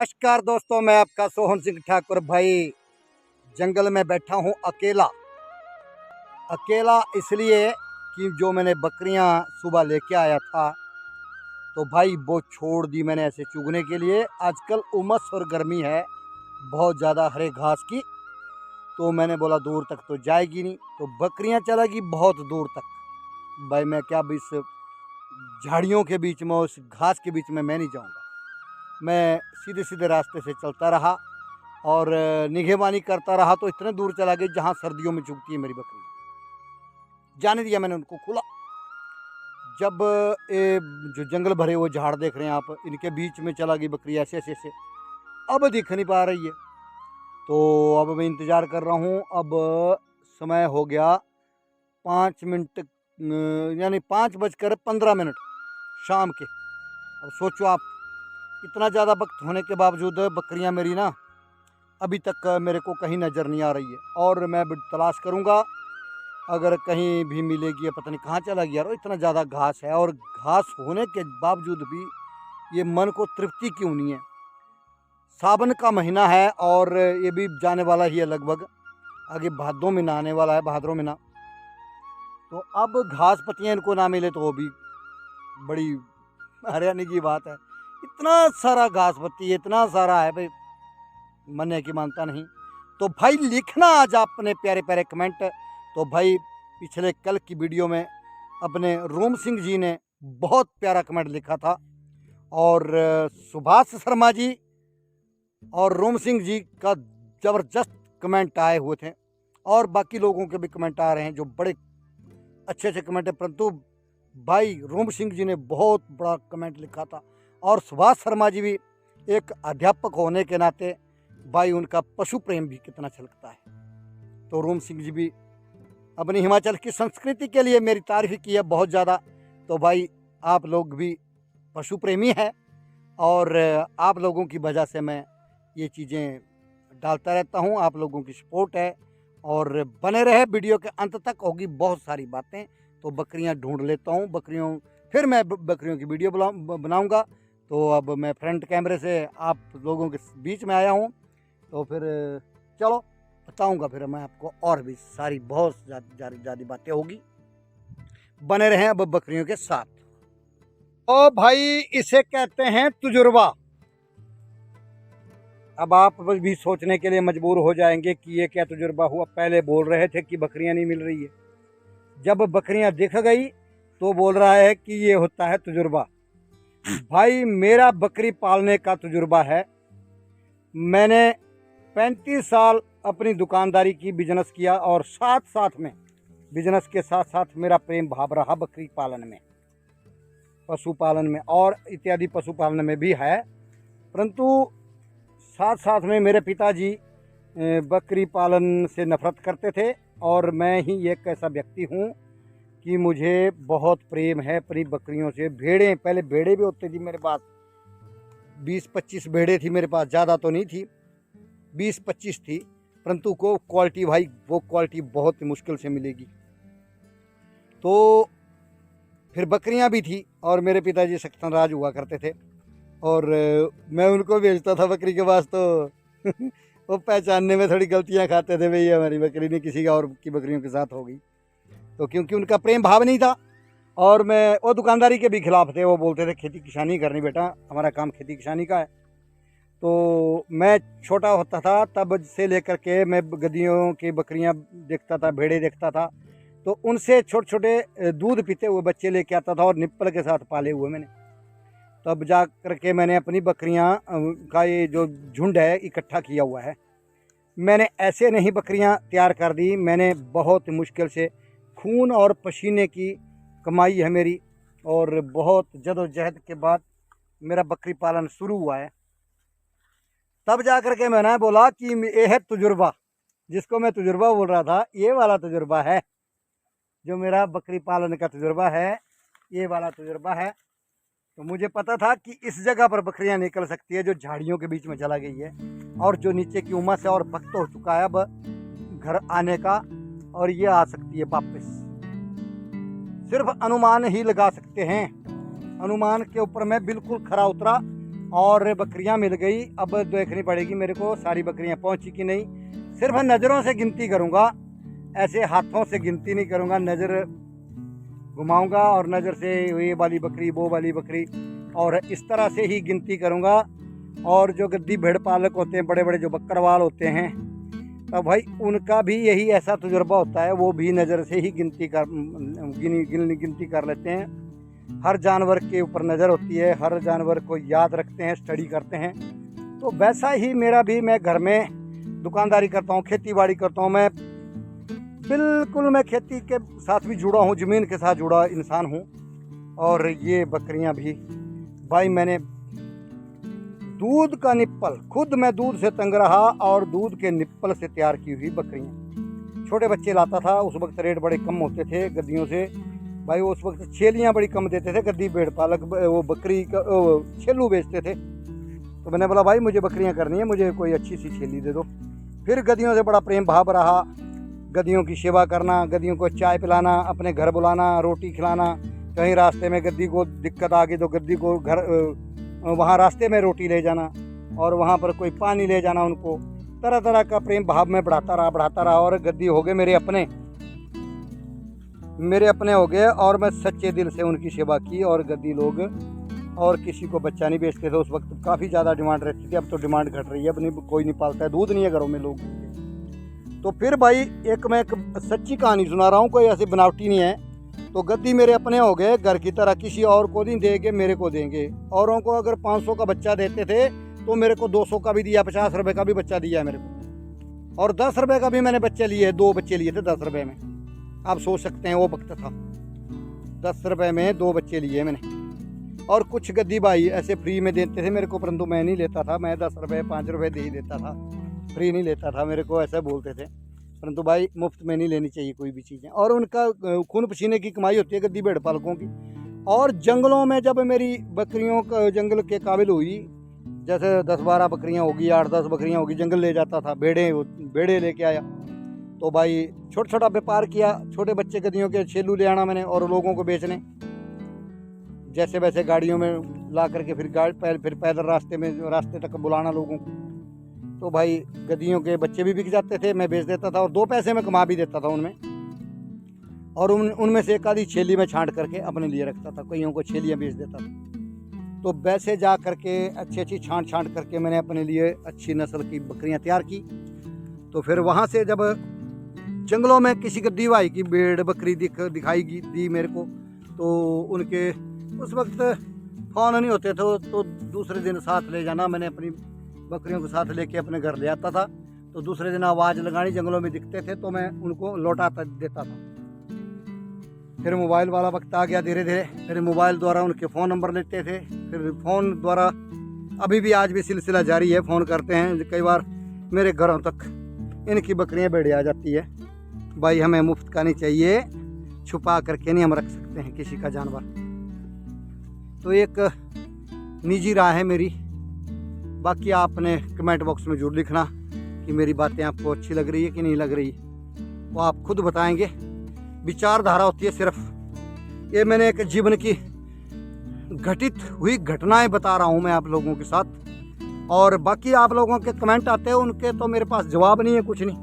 नमस्कार दोस्तों, मैं आपका सोहन सिंह ठाकुर भाई जंगल में बैठा हूँ अकेला। अकेला इसलिए कि जो मैंने बकरियाँ सुबह लेके आया था तो भाई वो छोड़ दी मैंने ऐसे चुगने के लिए। आजकल उमस और गर्मी है बहुत ज़्यादा हरे घास की, तो मैंने बोला दूर तक तो जाएगी नहीं, तो बकरियाँ चलेगी बहुत दूर तक। भाई मैं क्या इस झाड़ियों के बीच में, उस घास के बीच में मैं नहीं जाऊँगा। मैं सीधे सीधे रास्ते से चलता रहा और निगहबानी करता रहा, तो इतने दूर चला गई जहाँ सर्दियों में चुगती है मेरी बकरियाँ। जाने दिया मैंने उनको खुला। जब ये जो जंगल भरे वो झाड़ देख रहे हैं आप, इनके बीच में चला गई बकरी ऐसे ऐसे ऐसे। अब दिख नहीं पा रही है, तो अब मैं इंतज़ार कर रहा हूँ। अब समय हो गया 5 मिनट, यानी 5:15 शाम के। अब सोचो आप, इतना ज़्यादा वक्त होने के बावजूद बकरियां मेरी ना अभी तक मेरे को कहीं नज़र नहीं आ रही है। और मैं तलाश करूंगा, अगर कहीं भी मिलेगी। पता नहीं कहाँ चला गया। इतना ज़्यादा घास है, और घास होने के बावजूद भी ये मन को तृप्ति क्यों नहीं है। सावन का महीना है और ये भी जाने वाला ही है लगभग, आगे भादों में आने वाला है, भाद्रों में ना। तो अब घास पत्तियाँ इनको ना मिले तो वो भी बड़ी हैरानी की बात है। इतना सारा घास पत्ती, इतना सारा है भाई, मन है कि मानता नहीं। तो भाई लिखना आज अपने प्यारे प्यारे कमेंट। तो भाई पिछले कल की वीडियो में अपने रोम सिंह जी ने बहुत प्यारा कमेंट लिखा था, और सुभाष शर्मा जी और रोम सिंह जी का ज़बरदस्त कमेंट आए हुए थे, और बाकी लोगों के भी कमेंट आ रहे हैं जो बड़े अच्छे अच्छे कमेंट है। परंतु भाई रोम सिंह जी ने बहुत बड़ा कमेंट लिखा था, और सुभाष शर्मा जी भी एक अध्यापक होने के नाते भाई उनका पशु प्रेम भी कितना छलकता है। तो रोम सिंह जी भी अपनी हिमाचल की संस्कृति के लिए मेरी तारीफ की है बहुत ज़्यादा। तो भाई आप लोग भी पशु प्रेमी हैं, और आप लोगों की वजह से मैं ये चीज़ें डालता रहता हूँ। आप लोगों की सपोर्ट है, और बने रहे वीडियो के अंत तक, होगी बहुत सारी बातें। तो बकरियां ढूंढ लेता हूं, फिर मैं बकरियों की वीडियो बनाऊंगा। तो अब मैं फ्रंट कैमरे से आप लोगों के बीच में आया हूं, तो फिर चलो बताऊंगा फिर मैं आपको, और भी सारी बहुत ज़्यादा बातें होगी। बने रहें अब बकरियों के साथ। ओ भाई, इसे कहते हैं तजुर्बा। अब आप भी सोचने के लिए मजबूर हो जाएंगे कि ये क्या तजुर्बा हुआ। पहले बोल रहे थे कि बकरियां नहीं मिल रही है, जब बकरियां दिख गई तो बोल रहा है कि ये होता है तजुर्बा। भाई मेरा बकरी पालने का तजुर्बा है। मैंने 35 साल अपनी दुकानदारी की, बिजनेस किया, और साथ साथ में बिजनेस के साथ साथ मेरा प्रेम भाव रहा बकरी पालन में, पशुपालन में, और इत्यादि पशुपालन में भी है। परंतु साथ साथ में मेरे पिताजी बकरी पालन से नफरत करते थे, और मैं ही एक ऐसा व्यक्ति हूँ कि मुझे बहुत प्रेम है अपनी बकरियों से। भेड़ें, पहले भेड़ें भी होती थी मेरे पास, 20-25 भेड़ें थी मेरे पास, ज़्यादा तो नहीं थी, 20-25 थी। परंतु को क्वालिटी, भाई वो क्वालिटी बहुत मुश्किल से मिलेगी। तो फिर बकरियां भी थी, और मेरे पिताजी सख्त नाराज हुआ करते थे, और मैं उनको भेजता था बकरी के पास, तो वो पहचानने में थोड़ी गलतियां खाते थे, भाई हमारी बकरी ने किसी और की बकरियों के साथ हो गई। तो क्योंकि उनका प्रेम भाव नहीं था, और मैं वो दुकानदारी के भी खिलाफ थे। वो बोलते थे खेती किसानी करनी बेटा, हमारा काम खेती किसानी का है। तो मैं छोटा होता था तब से लेकर के मैं गद्दियों की बकरियां देखता था, भेड़े देखता था, तो उनसे छोटे छोटे दूध पीते हुए बच्चे लेके आता था, और निप्पल के साथ पाले हुए मैंने। तब जा कर के मैंने अपनी बकरियां का ये जो झुंड है इकट्ठा किया हुआ है। मैंने ऐसे नहीं बकरियां तैयार कर दी, मैंने बहुत मुश्किल से खून और पसीने की कमाई है मेरी, और बहुत जदोजहद के बाद मेरा बकरी पालन शुरू हुआ है। तब जा कर के मैंने बोला कि ये है तजुर्बा, जिसको मैं तजुर्बा बोल रहा था, ये वाला तजुर्बा है जो मेरा बकरी पालन का तजुर्बा है, ये वाला तजुर्बा है। तो मुझे पता था कि इस जगह पर बकरियां निकल सकती है जो झाड़ियों के बीच में चला गई है, और जो नीचे की उमस है और वक्त हो चुका है अब घर आने का, और ये आ सकती है वापस। सिर्फ अनुमान ही लगा सकते हैं, अनुमान के ऊपर मैं बिल्कुल खरा उतरा, और बकरियां मिल गई। अब देखनी पड़ेगी मेरे को सारी बकरियां पहुंची कि नहीं। सिर्फ नज़रों से गिनती करूंगा, ऐसे हाथों से गिनती नहीं करूंगा। नज़र घुमाऊंगा और नज़र से ये वाली बकरी वो वाली बकरी, और इस तरह से ही गिनती करूंगा। और जो गद्दी भेड़ पालक होते हैं, बड़े बड़े जो बकरवाल होते हैं, तो भाई उनका भी यही ऐसा तजुर्बा होता है, वो भी नज़र से ही गिनती कर लेते हैं। हर जानवर के ऊपर नज़र होती है, हर जानवर को याद रखते हैं, स्टडी करते हैं। तो वैसा ही मेरा भी, मैं घर में दुकानदारी करता हूँ, खेती बाड़ी करता हूँ। मैं खेती के साथ भी जुड़ा हूँ, ज़मीन के साथ जुड़ा इंसान हूँ। और ये बकरियाँ भी भाई, मैंने दूध का निप्पल खुद मैं दूध से तंग रहा और दूध के निप्पल से तैयार की हुई बकरियाँ। छोटे बच्चे लाता था, उस वक्त रेट बड़े कम होते थे गद्दियों से भाई। उस वक्त छेलियाँ बड़ी कम देते थे गद्दी भेड़ पालक, वो बकरी का छेलू बेचते थे। तो मैंने बोला भाई मुझे बकरियाँ करनी है, मुझे कोई अच्छी सी छेली दे दो। फिर गद्दियों से बड़ा प्रेम भाव रहा, गद्दियों की सेवा करना, गद्दियों को चाय पिलाना, अपने घर बुलाना, रोटी खिलाना। कहीं रास्ते में गद्दी को दिक्कत आ गई तो गद्दी को घर वहाँ रास्ते में रोटी ले जाना, और वहाँ पर कोई पानी ले जाना उनको। तरह तरह का प्रेम भाव में बढ़ाता रहा और गद्दी हो गए मेरे अपने हो गए। और मैं सच्चे दिल से उनकी सेवा की। और गद्दी लोग और किसी को बच्चा नहीं बेचते थे। उस वक्त काफ़ी ज़्यादा डिमांड रहती थी, अब तो डिमांड घट रही है, अब नहीं, कोई नहीं पालता है, दूध नहीं है घरों में लोग। तो फिर भाई मैं एक सच्ची कहानी सुना रहा हूँ, कोई ऐसी बनावटी नहीं है। तो गद्दी मेरे अपने हो गए घर की तरह, किसी और को नहीं देंगे, मेरे को देंगे। औरों को अगर 500 का बच्चा देते थे तो मेरे को 200 का भी दिया, 50 रुपए का भी बच्चा दिया है मेरे को। और 10 रुपए का भी मैंने बच्चे लिए, 2 बच्चे लिए थे 10 रुपए में। आप सोच सकते हैं वो वक्त था, 10 रुपए में 2 बच्चे लिए मैंने। और कुछ गद्दी भाई ऐसे फ्री में देते थे मेरे को, परंतु मैं नहीं लेता था। मैं 10 रुपए 5 रुपए दे ही देता था, फ्री नहीं लेता था। मेरे को ऐसा बोलते थे, परंतु भाई मुफ्त में नहीं लेनी चाहिए कोई भी चीज़ें। और उनका खून पसीने की कमाई होती है गद्दी भेड़ पालकों की। और जंगलों में जब मेरी बकरियों का जंगल के काबिल हुई, जैसे 10-12 बकरियां होगी, 8-10 बकरियां होगी, जंगल ले जाता था, बेड़े लेके आया। तो भाई छोटा छोटा व्यापार किया, छोटे बच्चे गद्दियों के छेलू ले आना मैंने और लोगों को बेचने, जैसे वैसे गाड़ियों में ला करके फिर पैदल रास्ते तक बुलाना लोगों को। तो भाई गद्दियों के बच्चे भी बिक जाते थे, मैं बेच देता था और 2 पैसे में कमा भी देता था उनमें। और उनमें से एक आधी छेली में छांट करके अपने लिए रखता था, कईयों को छेलियाँ बेच देता था। तो वैसे जा करके अच्छी छांट करके मैंने अपने लिए अच्छी नस्ल की बकरियां तैयार की। तो फिर वहाँ से जब जंगलों में किसी गद्दी भाई की भेड़ बकरी दिखाई दी मेरे को, तो उनके उस वक्त फ़ोन नहीं होते थे, तो दूसरे दिन साथ ले जाना। मैंने अपनी बकरियों को साथ लेके अपने घर ले आता था। तो दूसरे दिन आवाज़ लगानी, जंगलों में दिखते थे तो मैं उनको लौटा देता था। फिर मोबाइल वाला वक्त आ गया धीरे धीरे, फिर मोबाइल द्वारा उनके फ़ोन नंबर लेते थे। फिर फ़ोन द्वारा अभी भी आज भी सिलसिला जारी है, फ़ोन करते हैं। कई बार मेरे घरों तक इनकी बकरियां भेड़ आ जाती है। भाई हमें मुफ्त का नहीं चाहिए, छुपा करके नहीं हम रख सकते हैं किसी का जानवर। तो एक निजी राय है मेरी, बाकी आपने कमेंट बॉक्स में जरूर लिखना कि मेरी बातें आपको अच्छी लग रही है कि नहीं लग रही, वो आप खुद बताएंगे। विचारधारा होती है सिर्फ, ये मैंने एक जीवन की घटित हुई घटनाएं बता रहा हूँ मैं आप लोगों के साथ। और बाकी आप लोगों के कमेंट आते हैं, उनके तो मेरे पास जवाब नहीं है, कुछ नहीं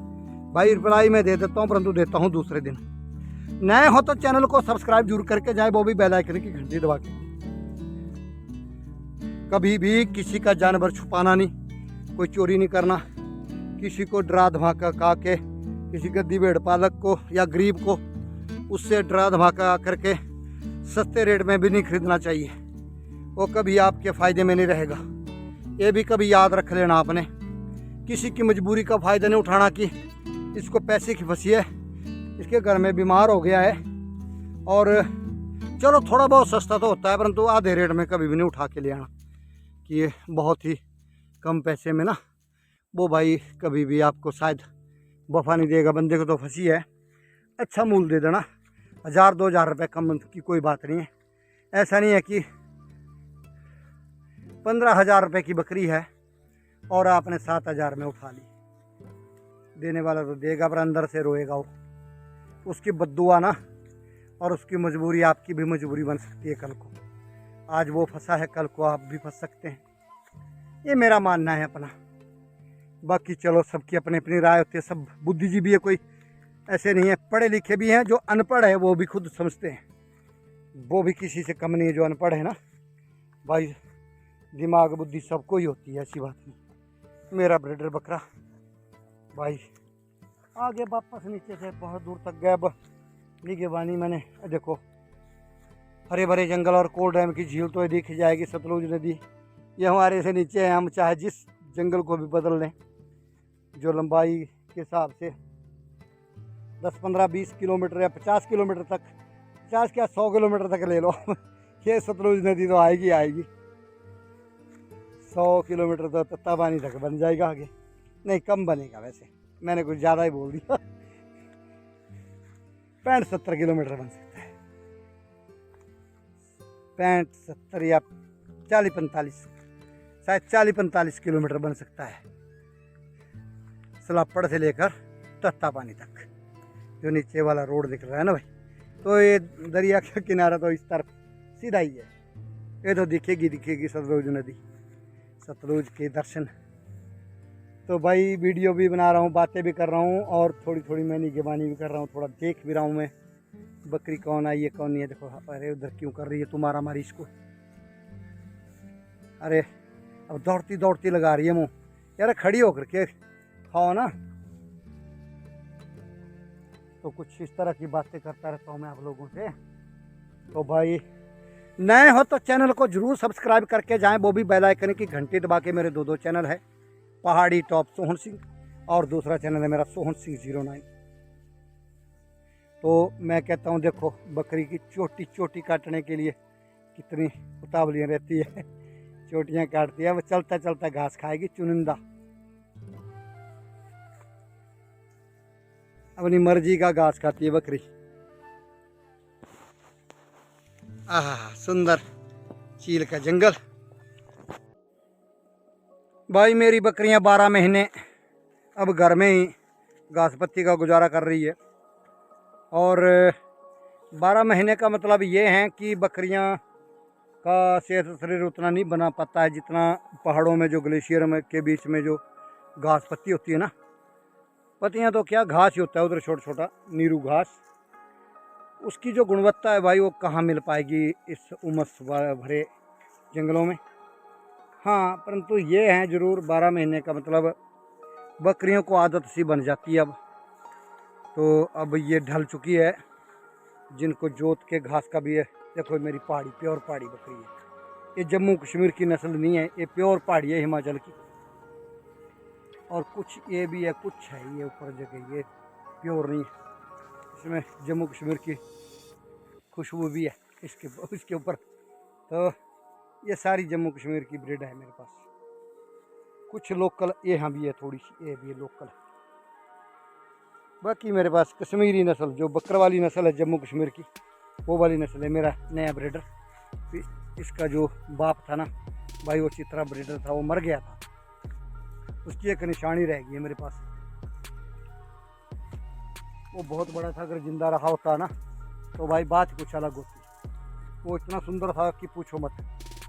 भाई। रिप्लाई मैं दे देता हूँ, परंतु देता हूँ दूसरे दिन। नए हो तो चैनल को सब्सक्राइब जरूर करके जाए, वो भी बेल आइकन की घंटी दबा के। कभी भी किसी का जानवर छुपाना नहीं, कोई चोरी नहीं करना, किसी को डरा धमाका का के, किसी गद्दी भेड़ पालक को या गरीब को उससे डरा धमाका करके सस्ते रेट में भी नहीं खरीदना चाहिए। वो कभी आपके फ़ायदे में नहीं रहेगा। ये भी कभी याद रख लेना आपने, किसी की मजबूरी का फ़ायदा नहीं उठाना कि इसको पैसे की फंसी है, इसके घर में बीमार हो गया है। और चलो थोड़ा बहुत सस्ता तो होता है, परंतु आधे रेट में कभी भी नहीं उठा के ले आना कि ये बहुत ही कम पैसे में ना, वो भाई कभी भी आपको शायद वफा नहीं देगा। बंदे को तो फंसी है, अच्छा मूल दे देना, 1000-2000 रुपये कम की कोई बात नहीं है। ऐसा नहीं है कि 15,000 रुपये की बकरी है और आपने 7,000 में उठा ली। देने वाला तो देगा, पर अंदर से रोएगा वो, उसकी बद्दुआ ना। और उसकी मजबूरी आपकी भी मजबूरी बन सकती है कल को। आज वो फंसा है, कल को आप भी फंस सकते हैं। ये मेरा मानना है अपना। बाकी चलो सबकी अपनी अपनी राय होती है, सब बुद्धिजीवी है, कोई ऐसे नहीं है। पढ़े लिखे भी हैं, जो अनपढ़ है वो भी खुद समझते हैं, वो भी किसी से कम नहीं है जो अनपढ़ है ना भाई। दिमाग बुद्धि सबको ही होती है, ऐसी बात नहीं। मेरा ब्रीडर बकरा भाई आगे वापस नीचे से बहुत दूर तक गया। अब निगहबानी मैंने देखो, हरे भरे जंगल और कोल डैम की झील तो दिख जाएगी, सतलुज नदी ये हमारे से नीचे है। हम चाहे जिस जंगल को भी बदल लें, जो लंबाई के हिसाब से 10, 15, 20 किलोमीटर या 50 किलोमीटर तक, 50 क्या 100 किलोमीटर तक ले लो ये सतलुज नदी तो आएगी आएगी। 100 किलोमीटर तो तत्तापानी तक बन जाएगा, आगे नहीं कम बनेगा, वैसे मैंने कुछ ज़्यादा ही बोल दिया 65-70 किलोमीटर बन सकता है, 65-70 या 40-45, शायद 40-45 किलोमीटर बन सकता है सलापड़ से लेकर तत्तापानी तक, जो नीचे वाला रोड दिख रहा है ना भाई। तो ये दरिया का किनारा तो इस तरफ सीधा ही है, ये तो दिखेगी सतलुज नदी, सतलुज के दर्शन। तो भाई वीडियो भी बना रहा हूँ, बातें भी कर रहा हूँ, और थोड़ी थोड़ी मैं निगहबानी भी कर रहा हूँ, थोड़ा देख भी रहा हूँ मैं बकरी कौन आई है कौन नहीं है। देखो अरे उधर क्यों कर रही है तुम्हारा मारी इसको, अरे अब दौड़ती दौड़ती लगा रही है मुँह, यार खड़ी होकर के खाओ ना। तो कुछ इस तरह की बातें करता रहता हूँ मैं आप लोगों से। तो भाई नए हो तो चैनल को जरूर सब्सक्राइब करके जाएं, वो भी बेल आइकन की घंटी दबा के। मेरे दो चैनल है, पहाड़ी टॉप सोहन सिंह और दूसरा चैनल है मेरा सोहन सिंह 09। तो मैं कहता हूँ देखो बकरी की चोटी चोटी काटने के लिए कितनी उतावलियाँ रहती है, चोटियाँ काटती है, वो चलता चलता घास खाएगी चुनिंदा, अपनी मर्जी का घास खाती है बकरी। आहा सुंदर चील का जंगल। भाई मेरी बकरियां 12 महीने अब घर में ही घास पत्ती का गुजारा कर रही है, और 12 महीने का मतलब ये है कि बकरियां का सेहत शरीर उतना नहीं बना पाता है जितना पहाड़ों में जो ग्लेशियर में के बीच में जो घास पत्ती होती है ना, पत्तियां तो क्या घास ही होता है उधर, छोटा छोटा नीरू घास, उसकी जो गुणवत्ता है भाई वो कहाँ मिल पाएगी इस उमस भरे जंगलों में। हाँ परंतु ये है ज़रूर 12 महीने का मतलब बकरियों को आदत सी बन जाती है अब। तो अब ये ढल चुकी है, जिनको जोत के घास का भी है। देखो मेरी पहाड़ी प्योर पहाड़ी बकरी है, ये जम्मू कश्मीर की नस्ल नहीं है, ये प्योर पहाड़ी है हिमाचल की। और कुछ ये भी है, कुछ है ये ऊपर जगह, ये प्योर नहीं है, इसमें जम्मू कश्मीर की खुशबू भी है इसके ऊपर। तो ये सारी जम्मू कश्मीर की ब्रीड है मेरे पास। कुछ लोकल यहाँ भी है, थोड़ी सी ये भी है लोकल। बाकी मेरे पास कश्मीरी नस्ल जो बकर वाली नस्ल है जम्मू कश्मीर की, वो वाली नस्ल है मेरा नया ब्रीडर। इसका जो बाप था ना भाई वो चित्रा ब्रीडर था, वो मर गया था, उसकी एक निशानी रह गई है मेरे पास। वो बहुत बड़ा था, अगर जिंदा रहा होता ना तो भाई बात कुछ अलग होती। वो इतना सुंदर था कि पूछो मत।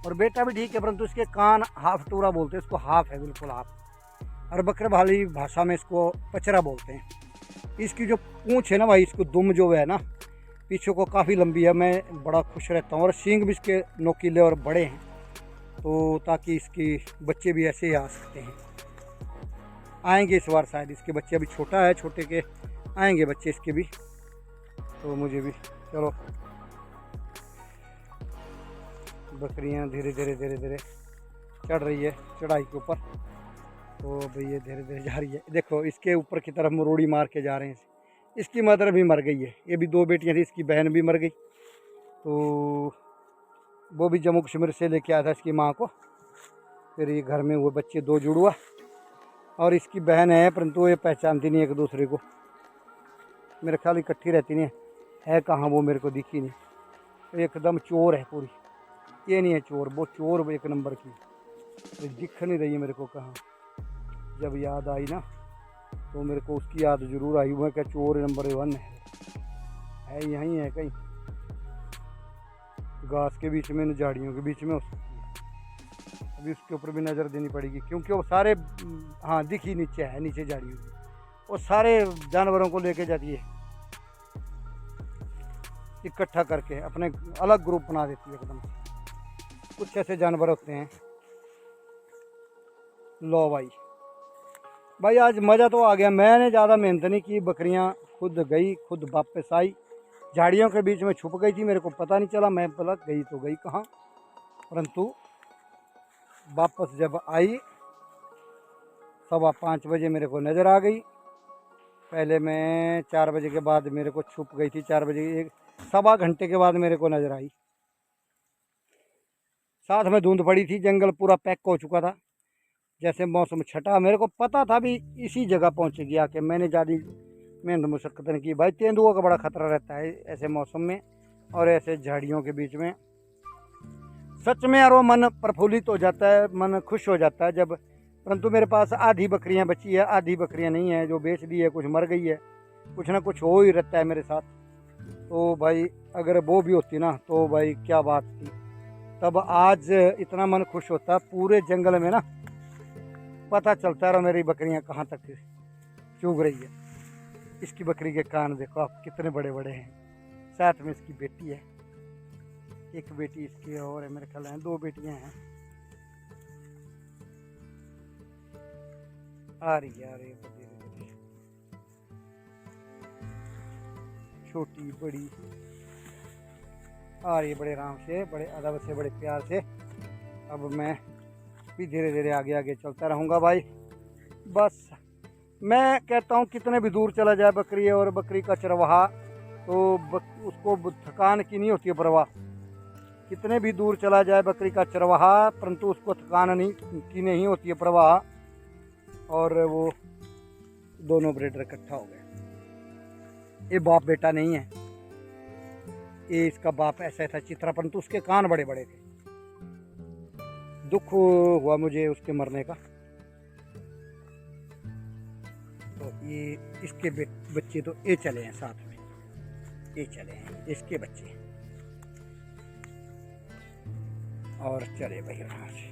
और बेटा भी ठीक है, परंतु इसके कान हाफ टूरा बोलते हैं इसको, हाफ है बिल्कुल हाफ। और बकर वाली भाषा में इसको पचरा बोलते हैं। इसकी जो पूँछ है ना भाई, इसको दुम जो है ना पीछे को काफ़ी लंबी है, मैं बड़ा खुश रहता हूँ। और सींग भी इसके नोकीले और बड़े हैं, तो ताकि इसकी बच्चे भी ऐसे ही आ सकते हैं। आएंगे इस बार शायद, इसके बच्चे अभी छोटा है, छोटे के आएंगे बच्चे इसके भी। तो मुझे भी चलो बकरियां धीरे धीरे चढ़ रही है चढ़ाई के ऊपर। तो भाई ये धीरे धीरे जा रही है, देखो इसके ऊपर की तरफ मरोड़ी मार के जा रहे हैं। इसकी मदर भी मर गई है, ये भी 2 बेटियां थी, इसकी बहन भी मर गई। तो वो भी जम्मू कश्मीर से लेके आया था इसकी माँ को। फिर ये घर में हुए बच्चे 2 जुड़वा, और इसकी बहन है परंतु ये पहचानती नहीं एक दूसरे को, मेरे ख्याल इकट्ठी रहती नहीं है कहाँ वो मेरे को दिखी नहीं। एकदम चोर है पूरी, ये नहीं है चोर, वो चोर एक नंबर की, ये दिख नहीं रही है मेरे को कहाँ। जब याद आई ना तो मेरे को उसकी याद ज़रूर आई, वो क्या चोर नंबर 1 है यहीं है कहीं घास के बीच में, झाड़ियों के बीच में हो सकती है। अभी उसके ऊपर भी नज़र देनी पड़ेगी, क्योंकि वो सारे हाँ दिखी नीचे है, नीचे झाड़ी हुई, वो सारे जानवरों को लेके जाती है इकट्ठा करके, अपने अलग ग्रुप बना देती है एकदम। कुछ ऐसे जानवर होते हैं। लो भाई आज मज़ा तो आ गया। मैंने ज़्यादा मेहनत नहीं की, बकरियां खुद गई खुद वापस आई। झाड़ियों के बीच में छुप गई थी, मेरे को पता नहीं चला, मैं बोला गई तो गई कहाँ, परंतु वापस जब आई 5:15 बजे मेरे को नज़र आ गई। पहले मैं 4 बजे के बाद मेरे को छुप गई थी, 4 बजे, एक 1.25 घंटे के बाद मेरे को नज़र आई। साथ में धुंध पड़ी थी, जंगल पूरा पैक हो चुका था। जैसे मौसम छटा, मेरे को पता था भी इसी जगह पहुंचेगी आके। मैंने ज़्यादा मेहनत मुशक्कत नहीं की भाई। तेंदुओं का बड़ा खतरा रहता है ऐसे मौसम में और ऐसे झाड़ियों के बीच में। सच में यार वो मन प्रफुल्लित हो जाता है, मन खुश हो जाता है जब। परंतु मेरे पास आधी बकरियां बची है, आधी बकरियां नहीं है, जो बेच दी है, कुछ मर गई है, कुछ ना कुछ हो ही रहता है मेरे साथ। तो भाई अगर वो भी होती ना तो भाई क्या बात थी, तब आज इतना मन खुश होता। पूरे जंगल में ना पता चलता है मेरी बकरियां कहाँ तक चुग रही है। इसकी बकरी के कान देखो आप कितने बड़े बड़े हैं। साथ में इसकी बेटी है, एक बेटी इसकी और है, मेरे ख्याल है 2 बेटियां हैं। आ रही है छोटी बड़ी आ रही है, बड़े आराम से, बड़े अदब से, बड़े प्यार से। अब मैं भी धीरे धीरे आगे आगे चलता रहूँगा भाई। बस मैं कहता हूँ कितने भी दूर चला जाए बकरी और बकरी का चरवाहा, तो उसको थकान की नहीं होती है परवाह। कितने भी दूर चला जाए बकरी का चरवाहा, परंतु उसको थकान नहीं होती है परवाह। और वो दोनों ब्रीडर इकट्ठा हो गए। ये बाप बेटा नहीं है, ये इसका बाप ऐसा था चित्रा, परंतु उसके कान बड़े बड़े थे। दुख हुआ मुझे उसके मरने का। तो ये इसके बच्चे तो ये चले हैं साथ में, ये चले हैं इसके बच्चे और चले भाई वहाँ से।